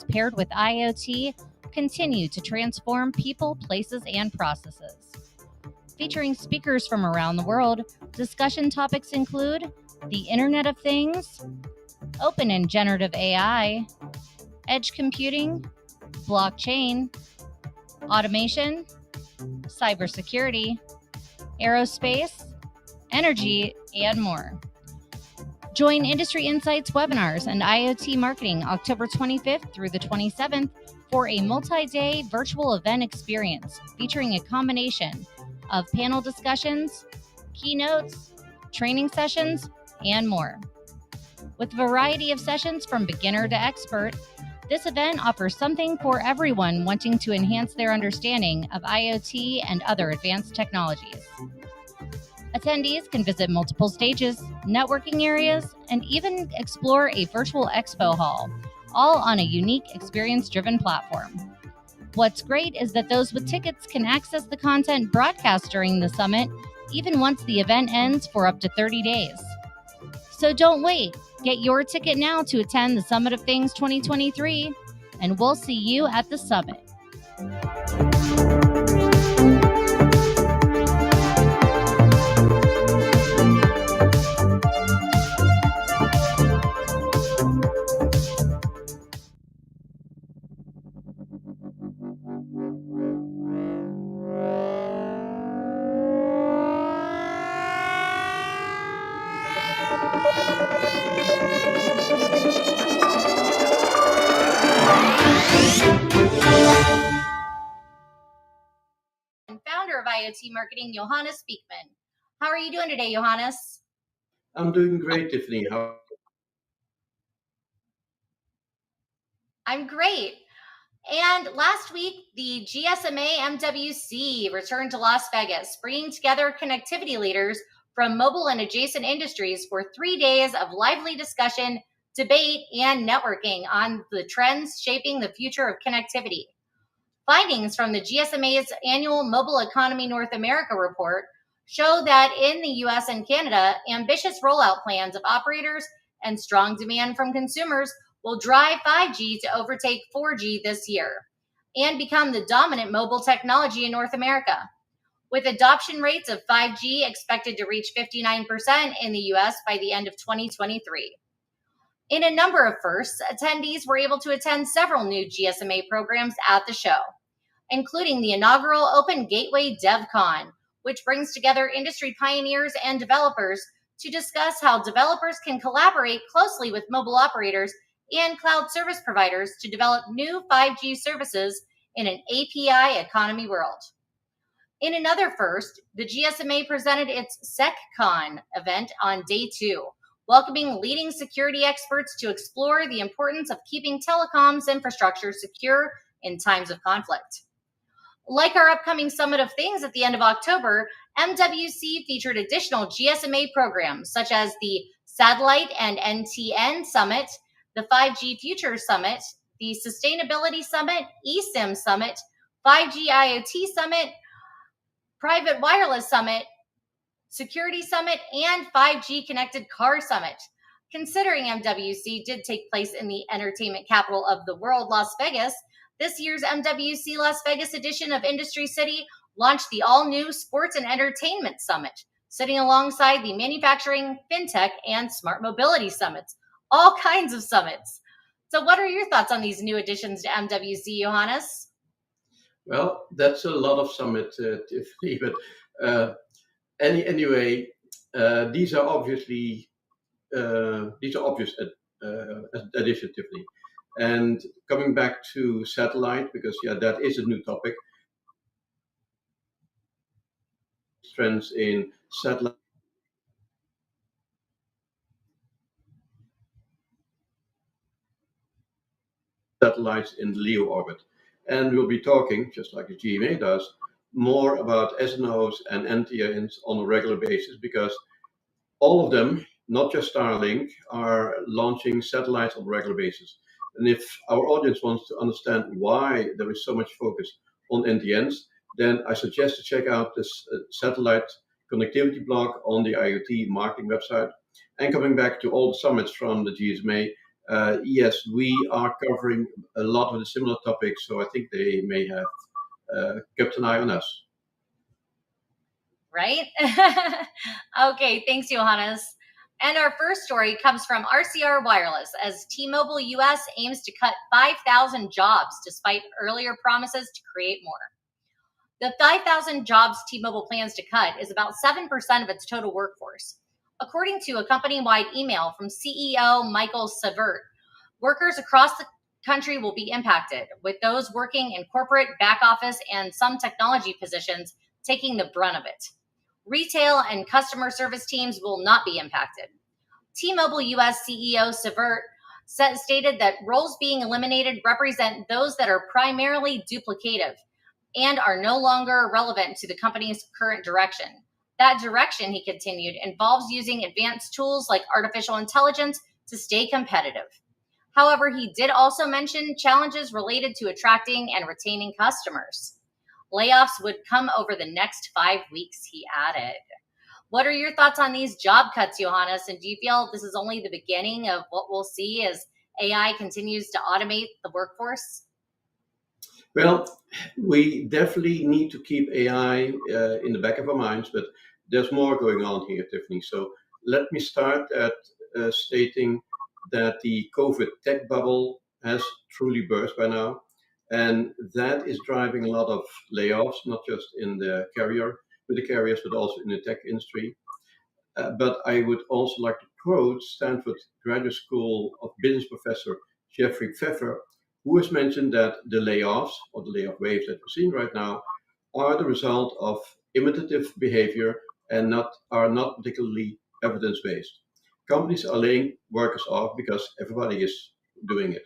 paired with IoT continue to transform people, places, and processes. Featuring speakers from around the world, discussion topics include the Internet of Things, open and generative AI, edge computing, blockchain, automation, cybersecurity, aerospace, energy, and more. Join Industry Insights webinars and IoT Marketing October 25th through the 27th for a multi-day virtual event experience featuring a combination of panel discussions, keynotes, training sessions, and more. With a variety of sessions from beginner to expert, this event offers something for everyone wanting to enhance their understanding of IoT and other advanced technologies. Attendees can visit multiple stages, networking areas, and even explore a virtual expo hall, all on a unique experience-driven platform. What's great is that those with tickets can access the content broadcast during the summit, even once the event ends for up to 30 days. So don't wait. Get your ticket now to attend the Summit of Things 2023, and we'll see you at the summit. Founder of IoT Marketing, Johannes Beekman. How are you doing today, Johannes? I'm doing great, Tiffany. I'm great. And last week, the GSMA MWC returned to Las Vegas, bringing together connectivity leaders from mobile and adjacent industries for 3 days of lively discussion, debate, and networking on the trends shaping the future of connectivity. Findings from the GSMA's annual Mobile Economy North America report show that in the US and Canada, ambitious rollout plans of operators and strong demand from consumers will drive 5G to overtake 4G this year and become the dominant mobile technology in North America. With adoption rates of 5G expected to reach 59% in the US by the end of 2023. In a number of firsts, attendees were able to attend several new GSMA programs at the show, including the inaugural Open Gateway DevCon, which brings together industry pioneers and developers to discuss how developers can collaborate closely with mobile operators and cloud service providers to develop new 5G services in an API economy world. In another first, the GSMA presented its SecCon event on day 2, welcoming leading security experts to explore the importance of keeping telecoms infrastructure secure in times of conflict. Like our upcoming Summit of Things at the end of October, MWC featured additional GSMA programs such as the Satellite and NTN Summit, the 5G Future Summit, the Sustainability Summit, eSIM Summit, 5G IoT Summit, Private Wireless Summit, Security Summit, and 5G Connected Car Summit. Considering MWC did take place in the entertainment capital of the world, Las Vegas, this year's MWC Las Vegas edition of Industry City launched the all-new Sports and Entertainment Summit, sitting alongside the Manufacturing, FinTech, and Smart Mobility Summits. All kinds of summits. So what are your thoughts on these new additions to MWC, Johannes? Well, that's a lot of summit, Tiffany, but anyway, these are obvious additions, Tiffany. And coming back to satellite, because that is a new topic. Trends in satellite. Satellites in LEO orbit. And we'll be talking, just like the GMA does, more about SNOs and NTNs on a regular basis, because all of them, not just Starlink, are launching satellites on a regular basis. And if our audience wants to understand why there is so much focus on NTNs, then I suggest to check out this satellite connectivity blog on the IoT Marketing website. And coming back to all the summits from the GSMA, Yes, we are covering a lot of the similar topics, so I think they may have kept an eye on us. Right? Okay, thanks, Johannes. And our first story comes from RCR Wireless as T-Mobile US aims to cut 5,000 jobs despite earlier promises to create more. The 5,000 jobs T-Mobile plans to cut is about 7% of its total workforce. According to a company-wide email from CEO Michael Severt, workers across the country will be impacted, with those working in corporate, back office, and some technology positions taking the brunt of it. Retail and customer service teams will not be impacted. T-Mobile US CEO Severt stated that roles being eliminated represent those that are primarily duplicative and are no longer relevant to the company's current direction. That direction, he continued, involves using advanced tools like artificial intelligence to stay competitive. However, he did also mention challenges related to attracting and retaining customers. Layoffs would come over the next 5 weeks, he added. What are your thoughts on these job cuts, Johannes? And do you feel this is only the beginning of what we'll see as AI continues to automate the workforce? Well, we definitely need to keep AI in the back of our minds, but there's more going on here, Tiffany. So let me start at stating that the COVID tech bubble has truly burst by now, and that is driving a lot of layoffs, not just in with the carriers, but also in the tech industry. But I would also like to quote Stanford Graduate School of Business professor Jeffrey Pfeffer, who has mentioned that the layoffs or the layoff waves that we're seeing right now are the result of imitative behavior and are not particularly evidence based. Companies are laying workers off because everybody is doing it.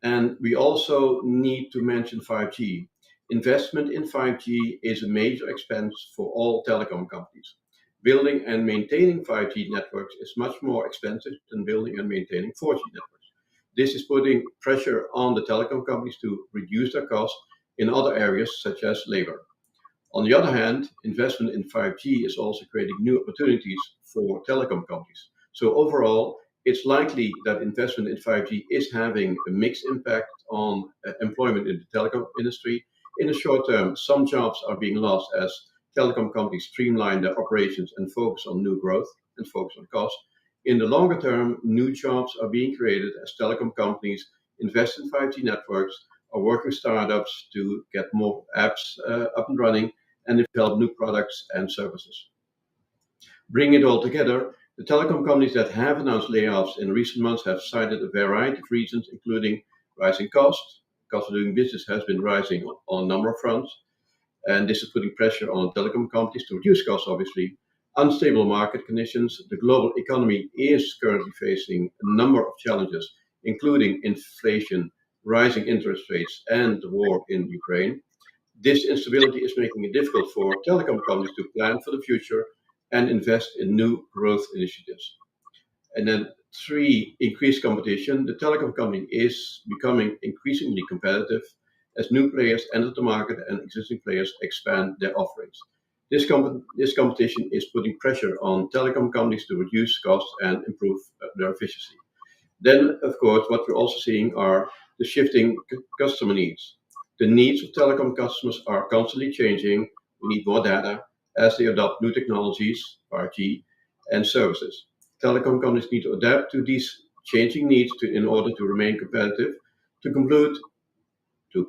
And we also need to mention 5G. Investment in 5G is a major expense for all telecom companies. Building and maintaining 5G networks is much more expensive than building and maintaining 4G networks. This is putting pressure on the telecom companies to reduce their costs in other areas such as labor. On the other hand, investment in 5G is also creating new opportunities for telecom companies. So overall, it's likely that investment in 5G is having a mixed impact on employment in the telecom industry. In the short term, some jobs are being lost as telecom companies streamline their operations and focus on new growth and focus on cost. In the longer term, new jobs are being created as telecom companies invest in 5G networks, are working with startups to get more apps up and running, and develop new products and services. Bringing it all together, the telecom companies that have announced layoffs in recent months have cited a variety of reasons, including rising costs. Cost of doing business has been rising on a number of fronts, and this is putting pressure on telecom companies to reduce costs, obviously. Unstable market conditions. The global economy is currently facing a number of challenges, including inflation, rising interest rates, and the war in Ukraine. This instability is making it difficult for telecom companies to plan for the future and invest in new growth initiatives. And then three, increased competition. The telecom company is becoming increasingly competitive as new players enter the market and existing players expand their offerings. This competition is putting pressure on telecom companies to reduce costs and improve their efficiency. Then, of course, what we're also seeing are the shifting customer needs. The needs of telecom customers are constantly changing. We need more data as they adopt new technologies, 5G, and services. Telecom companies need to adapt to these changing needs in order to remain competitive. To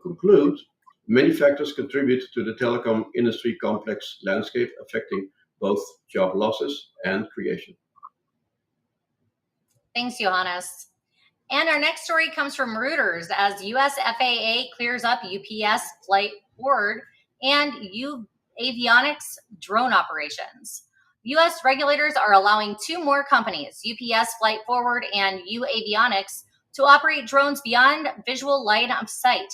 conclude, many factors contribute to the telecom industry complex landscape affecting both job losses and creation. Thanks, Johannes. And our next story comes from Reuters as US FAA clears up UPS Flight Forward and uAvionix drone operations. US regulators are allowing two more companies, UPS Flight Forward and uAvionix, to operate drones beyond visual line of sight.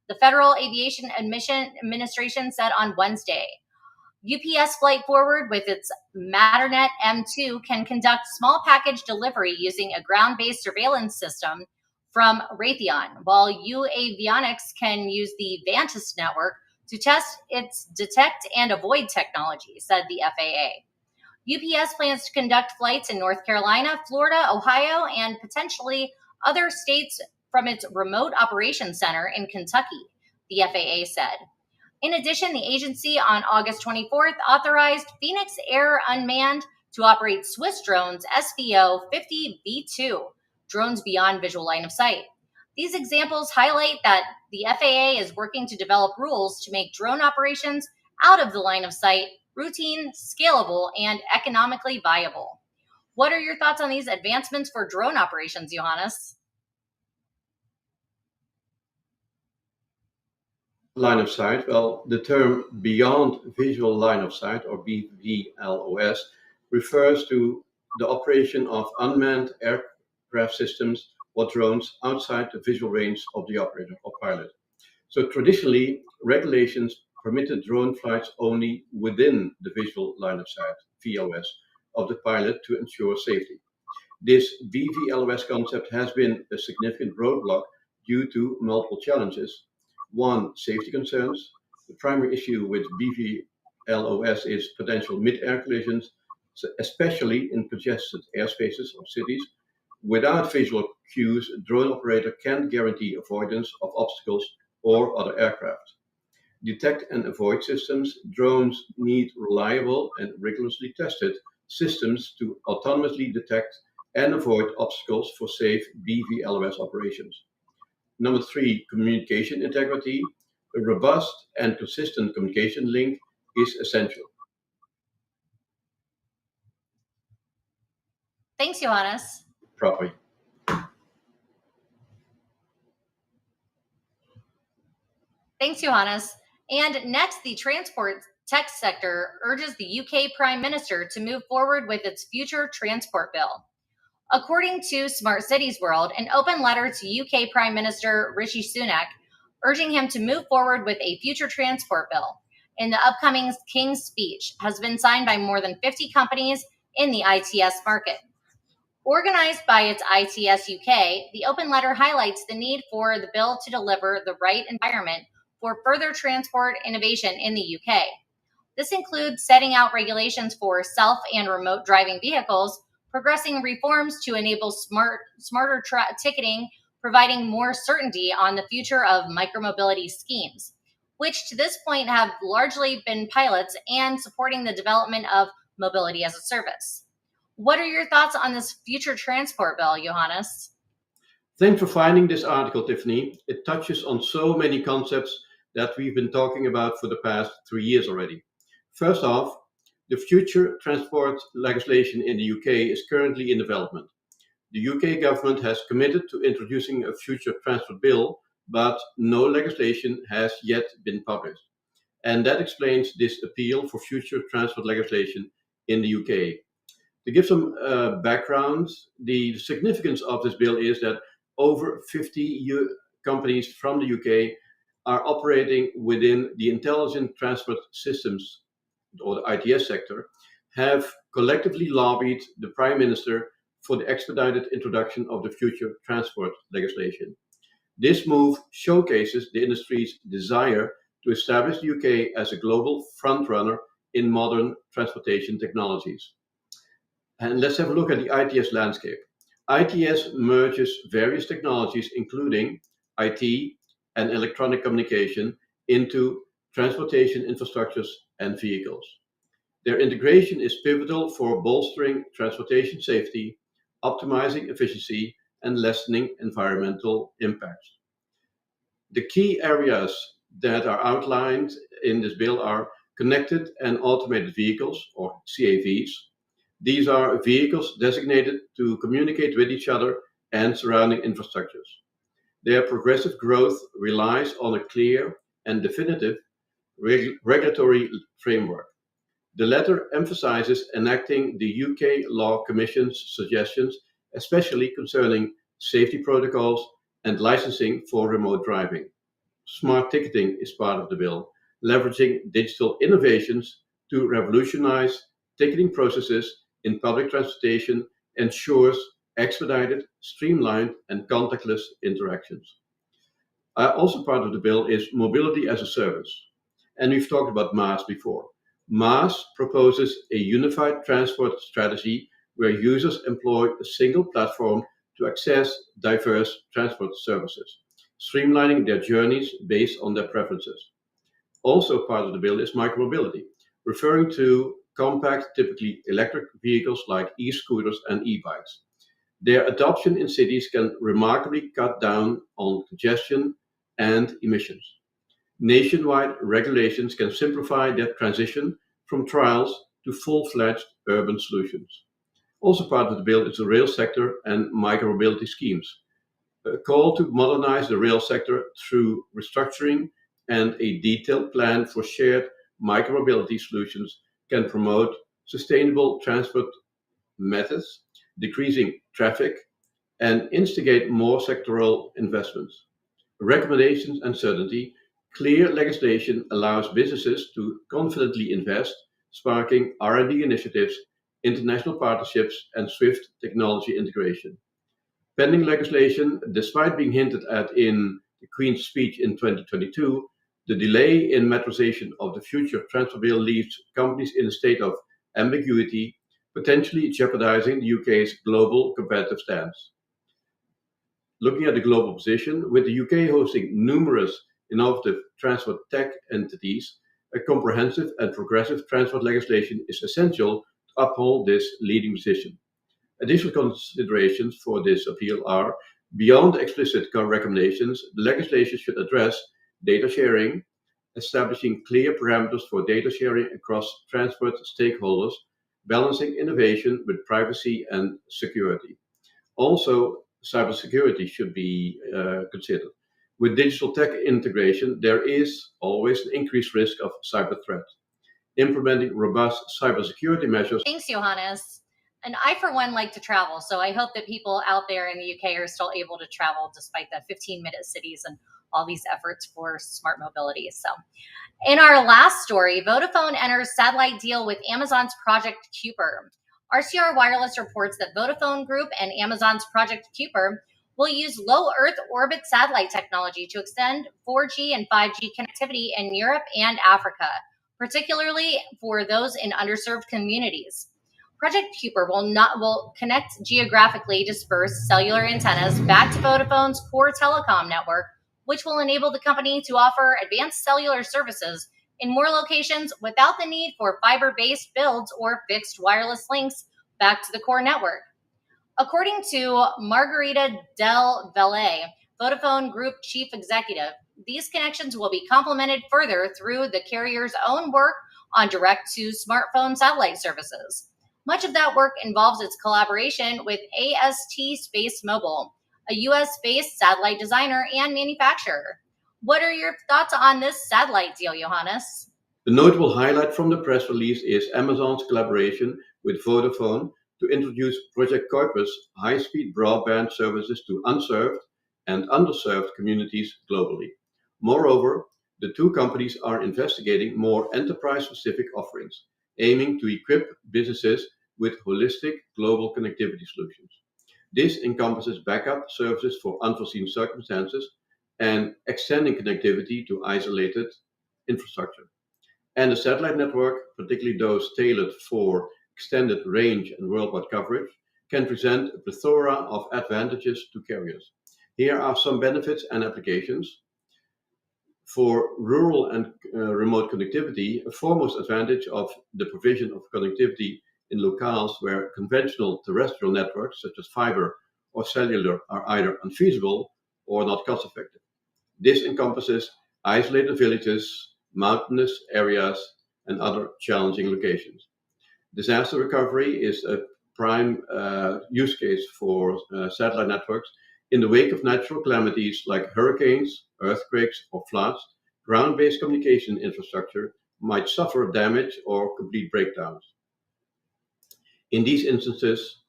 The Federal Aviation Administration said on Wednesday. UPS Flight Forward, with its Matternet M2, can conduct small package delivery using a ground-based surveillance system from Raytheon, while uAvionix can use the Vantis network to test its detect and avoid technology, said the FAA. UPS plans to conduct flights in North Carolina, Florida, Ohio, and potentially other states from its remote operations center in Kentucky, the FAA said. In addition, the agency on August 24th authorized Phoenix Air Unmanned to operate Swiss drones SVO 50V2, drones beyond visual line of sight. These examples highlight that the FAA is working to develop rules to make drone operations out of the line of sight routine, scalable, and economically viable. What are your thoughts on these advancements for drone operations, Johannes? Line of sight, well, the term beyond visual line of sight, or BVLOS, refers to the operation of unmanned aircraft systems or drones outside the visual range of the operator or pilot. So traditionally, regulations permitted drone flights only within the visual line of sight, VLOS, of the pilot to ensure safety. This BVLOS concept has been a significant roadblock due to multiple challenges. One, safety concerns. The primary issue with BVLOS is potential mid-air collisions, especially in congested airspaces of cities. Without visual cues, a drone operator can't guarantee avoidance of obstacles or other aircraft. Detect and avoid systems. Drones need reliable and rigorously tested systems to autonomously detect and avoid obstacles for safe BVLOS operations. Number three, communication integrity. A robust and consistent communication link is essential. Thanks, Johannes. Properly. Thanks, Johannes. And next, the transport tech sector urges the UK Prime Minister to move forward with its future transport bill. According to Smart Cities World, an open letter to UK Prime Minister Rishi Sunak urging him to move forward with a future transport bill in the upcoming King's Speech has been signed by more than 50 companies in the ITS market. Organized by its ITS UK, the open letter highlights the need for the bill to deliver the right environment for further transport innovation in the UK. This includes setting out regulations for self and remote driving vehicles, progressing reforms to enable smarter ticketing, providing more certainty on the future of micromobility schemes, which to this point have largely been pilots, and supporting the development of mobility as a service. What are your thoughts on this future transport bill, Johannes? Thanks for finding this article, Tiffany. It touches on so many concepts that we've been talking about for the past 3 years already. First off, the future transport legislation in the UK is currently in development. The UK government has committed to introducing a future transport bill, but no legislation has yet been published. And that explains this appeal for future transport legislation in the UK. To give some background, the significance of this bill is that over 50 companies from the UK are operating within the Intelligent Transport Systems, or the ITS sector, have collectively lobbied the Prime Minister for the expedited introduction of the future transport legislation. This move showcases the industry's desire to establish the UK as a global frontrunner in modern transportation technologies. And let's have a look at the ITS landscape. ITS merges various technologies, including IT and electronic communication, into transportation infrastructures and vehicles. Their integration is pivotal for bolstering transportation safety, optimizing efficiency, and lessening environmental impacts. The key areas that are outlined in this bill are connected and automated vehicles, or CAVs. These are vehicles designated to communicate with each other and surrounding infrastructures. Their progressive growth relies on a clear and definitive regulatory framework. The letter emphasizes enacting the UK Law Commission's suggestions, especially concerning safety protocols and licensing for remote driving. Smart ticketing is part of the bill, leveraging digital innovations to revolutionize ticketing processes in public transportation ensures expedited, streamlined, and contactless interactions. Also part of the bill is mobility as a service. And we've talked about MaaS before. MaaS proposes a unified transport strategy where users employ a single platform to access diverse transport services, streamlining their journeys based on their preferences. Also part of the bill is micromobility, referring to compact, typically electric vehicles like e-scooters and e-bikes. Their adoption in cities can remarkably cut down on congestion and emissions. Nationwide regulations can simplify that transition from trials to full-fledged urban solutions. Also part of the bill is the rail sector and micromobility schemes. A call to modernize the rail sector through restructuring and a detailed plan for shared micromobility solutions can promote sustainable transport methods, decreasing traffic, and instigate more sectoral investments. Recommendations and certainty. Clear legislation allows businesses to confidently invest, sparking R&D initiatives, international partnerships, and swift technology integration. Pending legislation, despite being hinted at in the Queen's speech in 2022, the delay in metrization of the future transfer bill leaves companies in a state of ambiguity, potentially jeopardizing the UK's global competitive stance. Looking at the global position, with the UK hosting numerous innovative transport tech entities, a comprehensive and progressive transport legislation is essential to uphold this leading position. Additional considerations for this appeal are beyond explicit recommendations, the legislation should address data sharing, establishing clear parameters for data sharing across transport stakeholders, balancing innovation with privacy and security. Also, cybersecurity should be considered. With digital tech integration, there is always an increased risk of cyber threat. Implementing robust cybersecurity measures. Thanks, Johannes. And I, for one, like to travel. So I hope that people out there in the UK are still able to travel despite the 15-minute cities and all these efforts for smart mobility. So in our last story, Vodafone enters satellite deal with Amazon's Project Kuiper. RCR Wireless reports that Vodafone Group and Amazon's Project Kuiper will use low Earth orbit satellite technology to extend 4G and 5G connectivity in Europe and Africa, particularly for those in underserved communities. Project Kuiper will connect geographically dispersed cellular antennas back to Vodafone's core telecom network, which will enable the company to offer advanced cellular services in more locations without the need for fiber-based builds or fixed wireless links back to the core network. According to Margarita Del Valle, Vodafone Group Chief Executive, these connections will be complemented further through the carrier's own work on direct-to-smartphone satellite services. Much of that work involves its collaboration with AST Space Mobile, a US-based satellite designer and manufacturer. What are your thoughts on this satellite deal, Johannes? The notable highlight from the press release is Amazon's collaboration with Vodafone to introduce Project Kuiper's high-speed broadband services to unserved and underserved communities globally. Moreover, the two companies are investigating more enterprise-specific offerings, aiming to equip businesses with holistic global connectivity solutions. This encompasses backup services for unforeseen circumstances and extending connectivity to isolated infrastructure. And the satellite network, particularly those tailored for extended range and worldwide coverage, can present a plethora of advantages to carriers. Here are some benefits and applications. For rural and remote connectivity, a foremost advantage of the provision of connectivity in locales where conventional terrestrial networks such as fiber or cellular are either unfeasible or not cost effective. This encompasses isolated villages, mountainous areas, and other challenging locations. Disaster recovery is a prime use case for satellite networks. In the wake of natural calamities like hurricanes, earthquakes, or floods, ground-based communication infrastructure might suffer damage or complete breakdowns. In these instances,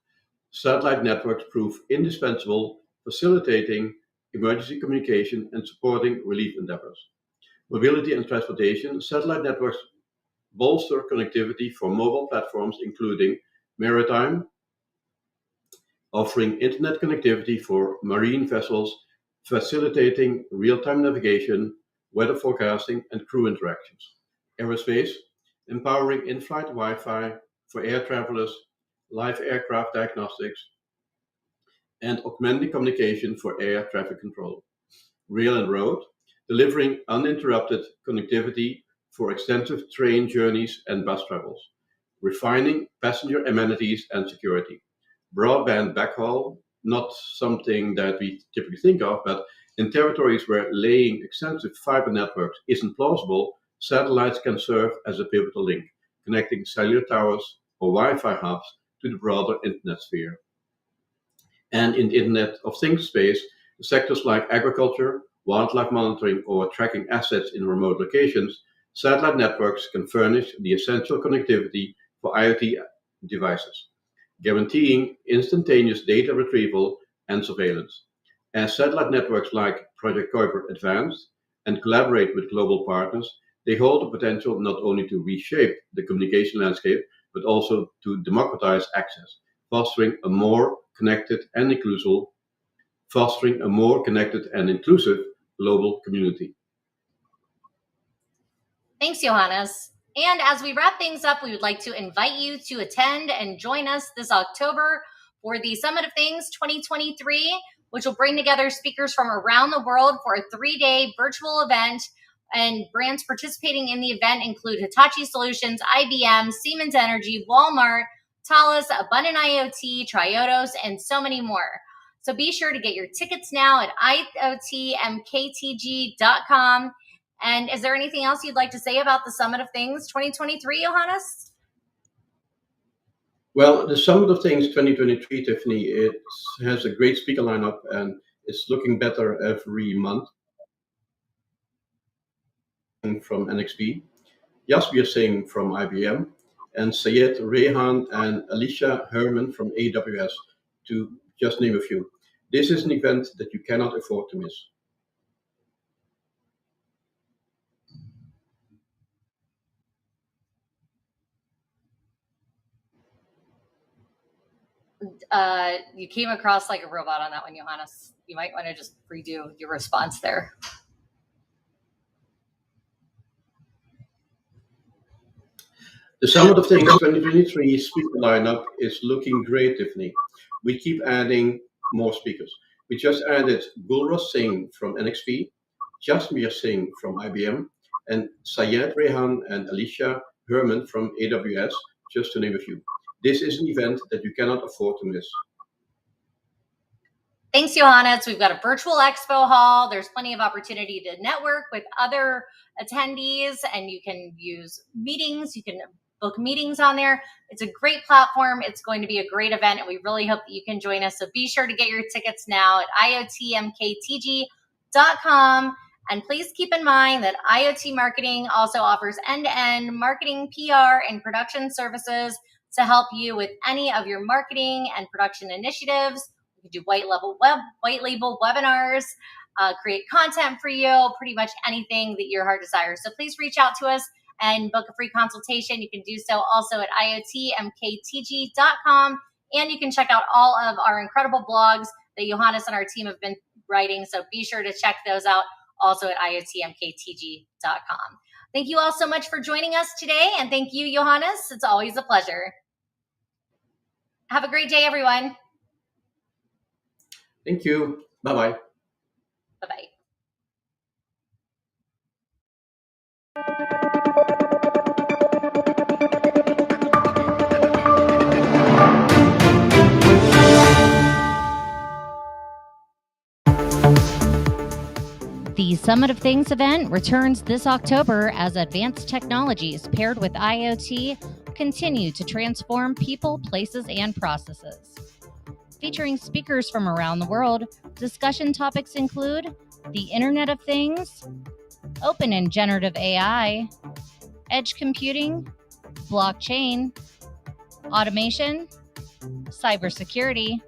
satellite networks prove indispensable, facilitating emergency communication and supporting relief endeavors. Mobility and transportation, satellite networks bolster connectivity for mobile platforms, including maritime, offering internet connectivity for marine vessels, facilitating real-time navigation, weather forecasting, and crew interactions. Aerospace, empowering in-flight Wi-Fi for air travelers, live aircraft diagnostics, and augmented communication for air traffic control. Rail and road, delivering uninterrupted connectivity for extensive train journeys and bus travels. Refining passenger amenities and security. Broadband backhaul, not something that we typically think of, but in territories where laying extensive fiber networks isn't plausible, satellites can serve as a pivotal link, connecting cellular towers or Wi-Fi hubs to the broader internet sphere. And in the Internet of Things space, sectors like agriculture, wildlife monitoring, or tracking assets in remote locations, satellite networks can furnish the essential connectivity for IoT devices, guaranteeing instantaneous data retrieval and surveillance. As satellite networks like Project Kuiper advance and collaborate with global partners, they hold the potential not only to reshape the communication landscape, but also to democratize access, fostering a more connected and inclusive, fostering a more connected and inclusive global community. Thanks, Johannes. And as we wrap things up, we would like to invite you to attend and join us this October for the Summit of Things 2023, which will bring together speakers from around the world for a 3-day virtual event. And brands participating in the event include Hitachi Solutions, IBM, Siemens Energy, Walmart, Thales, Abundant IoT, Triodos, and so many more. So be sure to get your tickets now at iotmktg.com. And is there anything else you'd like to say about the Summit of Things 2023, Johannes? Well, the Summit of Things 2023, Tiffany, it has a great speaker lineup and it's looking better every month. From NXP, Jasbir Singh from IBM, and Syed Rehan and Alicia Herman from AWS, to just name a few. This is an event that you cannot afford to miss. You came across like a robot on that one, Johannes. You might want to just redo your response there. The Summit of Things 2023 speaker lineup is looking great, Tiffany. We keep adding more speakers. We just added Gulraj Singh from NXP, Jasmir Singh from IBM, and Syed Rehan and Alicia Herman from AWS, just to name a few. This is an event that you cannot afford to miss. Thanks, Johannes. We've got a virtual expo hall. There's plenty of opportunity to network with other attendees, and you can use meetings. You can book meetings on there. It's a great platform. It's going to be a great event, and we really hope that you can join us. So be sure to get your tickets now at iotmktg.com. And please keep in mind that IoT Marketing also offers end-to-end marketing, PR, and production services to help you with any of your marketing and production initiatives. We can do white label webinars, create content for you, pretty much anything that your heart desires. So please reach out to us and book a free consultation. You can do so also at iotmktg.com. And you can check out all of our incredible blogs that Johannes and our team have been writing. So be sure to check those out also at iotmktg.com. Thank you all so much for joining us today. And thank you, Johannes. It's always a pleasure. Have a great day, everyone. Thank you. Bye-bye. Bye-bye. The Summit of Things event returns this October as advanced technologies paired with IoT continue to transform people, places, and processes. Featuring speakers from around the world, discussion topics include the Internet of Things, open and generative AI, edge computing, blockchain, automation, cybersecurity,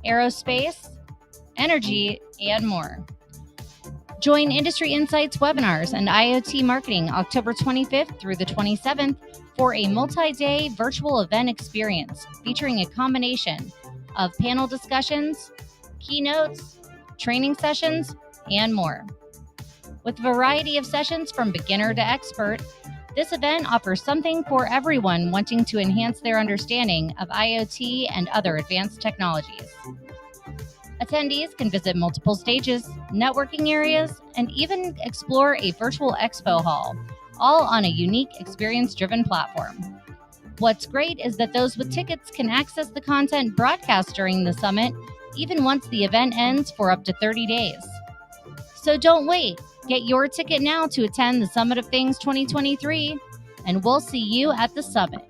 aerospace, energy, and more. Join Industry Insights webinars and IoT Marketing October 25th through the 27th for a multi-day virtual event experience featuring a combination of panel discussions, keynotes, training sessions, and more. With a variety of sessions from beginner to expert, this event offers something for everyone wanting to enhance their understanding of IoT and other advanced technologies. Attendees can visit multiple stages, networking areas, and even explore a virtual expo hall, all on a unique experience-driven platform. What's great is that those with tickets can access the content broadcast during the summit, even once the event ends, for up to 30 days. So don't wait. Get your ticket now to attend the Summit of Things 2023, and we'll see you at the summit.